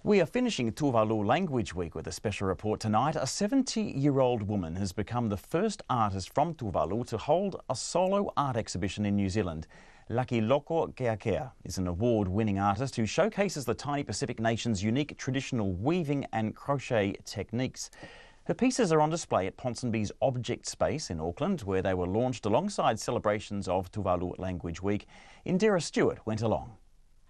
We are finishing Tuvalu Language Week with a special report tonight. A 70-year-old woman has become the first artist from Tuvalu to hold a solo art exhibition in New Zealand. Lakiloko Keakea is an award-winning artist who showcases the tiny Pacific nation's unique traditional weaving and crochet techniques. Her pieces are on display at Ponsonby's Object Space in Auckland, where they were launched alongside celebrations of Tuvalu Language Week. Indira Stewart went along.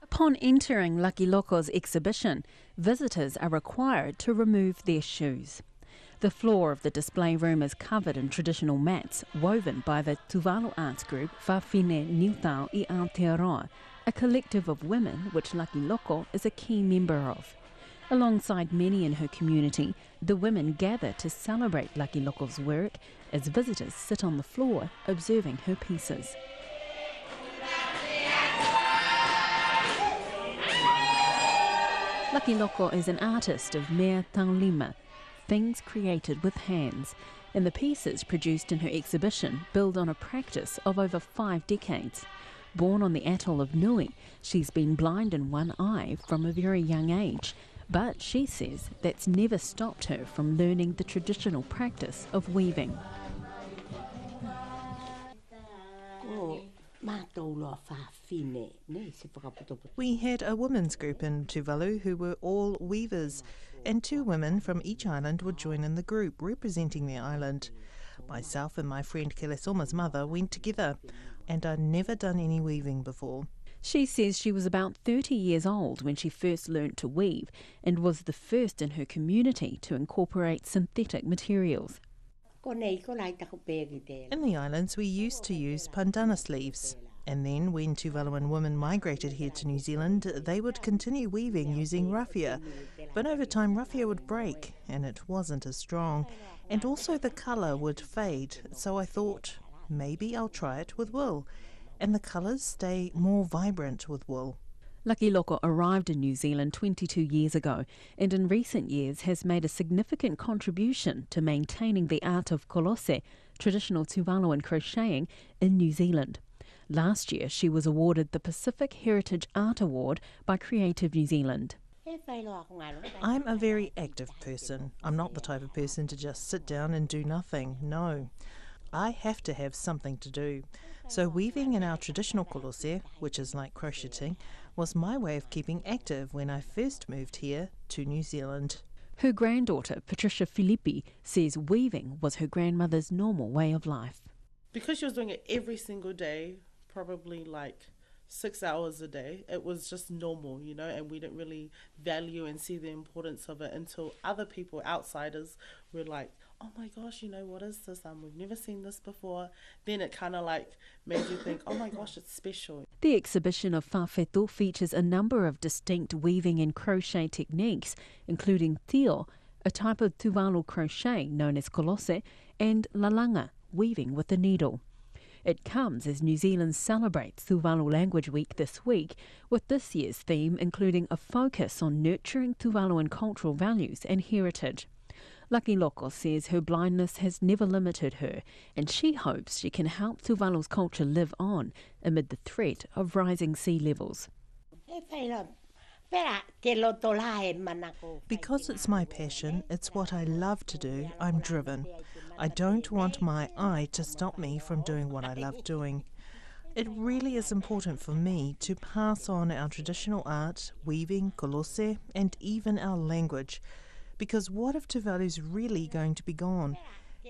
Upon entering Lakiloko's exhibition, visitors are required to remove their shoes. The floor of the display room is covered in traditional mats woven by the Tuvalu arts group Whawhine Niutau I Aotearoa, a collective of women which Lakiloko is a key member of. Alongside many in her community, the women gather to celebrate Lakiloko's work as visitors sit on the floor observing her pieces. Lakiloko is an artist of mea taulima, things created with hands, and the pieces produced in her exhibition build on a practice of over 5 decades. Born on the atoll of Nui, she's been blind in one eye from a very young age, but she says that's never stopped her from learning the traditional practice of weaving. We had a women's group in Tuvalu who were all weavers, and 2 women from each island would join in the group representing the island. Myself and my friend Kelesoma's mother went together, and I'd never done any weaving before. She says she was about 30 years old when she first learnt to weave and was the first in her community to incorporate synthetic materials. In the islands we used to use pandanus leaves, and then when Tuvaluan women migrated here to New Zealand, they would continue weaving using raffia. But over time raffia would break and it wasn't as strong, and also the colour would fade, so I thought maybe I'll try it with wool, and the colours stay more vibrant with wool. Lakiloko arrived in New Zealand 22 years ago and in recent years has made a significant contribution to maintaining the art of kolose, traditional Tuvaluan crocheting, in New Zealand. Last year she was awarded the Pacific Heritage Art Award by Creative New Zealand. I'm a very active person. I'm not the type of person to just sit down and do nothing, no. I have to have something to do. So weaving in our traditional kolose, which is like crocheting, was my way of keeping active when I first moved here to New Zealand. Her granddaughter, Patricia Filippi, says weaving was her grandmother's normal way of life. Because she was doing it every single day, probably like 6 hours a day, it was just normal, you know, and we didn't really value and see the importance of it until other people, outsiders, were like, oh my gosh, you know, what is this? We've never seen this before. Then it kind of like made you think, oh my gosh, it's special. The exhibition of whawheto features a number of distinct weaving and crochet techniques, including tio, a type of Tuvalu crochet known as kolose, and lalanga, weaving with a needle. It comes as New Zealand celebrates Tuvalu Language Week this week, with this year's theme including a focus on nurturing Tuvaluan cultural values and heritage. Lakiloko says her blindness has never limited her, and she hopes she can help Tuvalu's culture live on amid the threat of rising sea levels. Because it's my passion, it's what I love to do, I'm driven. I don't want my eye to stop me from doing what I love doing. It really is important for me to pass on our traditional art, weaving, kolose, and even our language. Because what if Tuvalu's really going to be gone?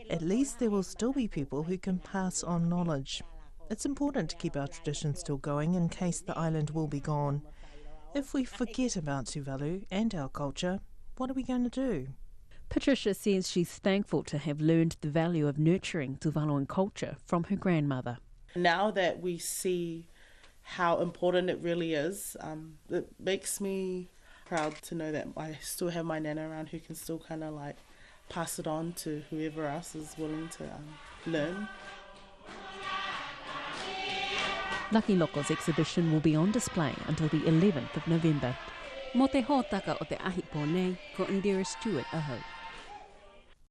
At least there will still be people who can pass on knowledge. It's important to keep our traditions still going in case the island will be gone. If we forget about Tuvalu and our culture, what are we going to do? Patricia says she's thankful to have learned the value of nurturing Tuvaluan culture from her grandmother. Now that we see how important it really is, it makes me proud to know that I still have my nana around who can still kind of like pass it on to whoever else is willing to learn. Lakiloko's exhibition will be on display until the 11th of November. Mo te hōtaka o te ahi pōnei, ko Indira Stewart ahau.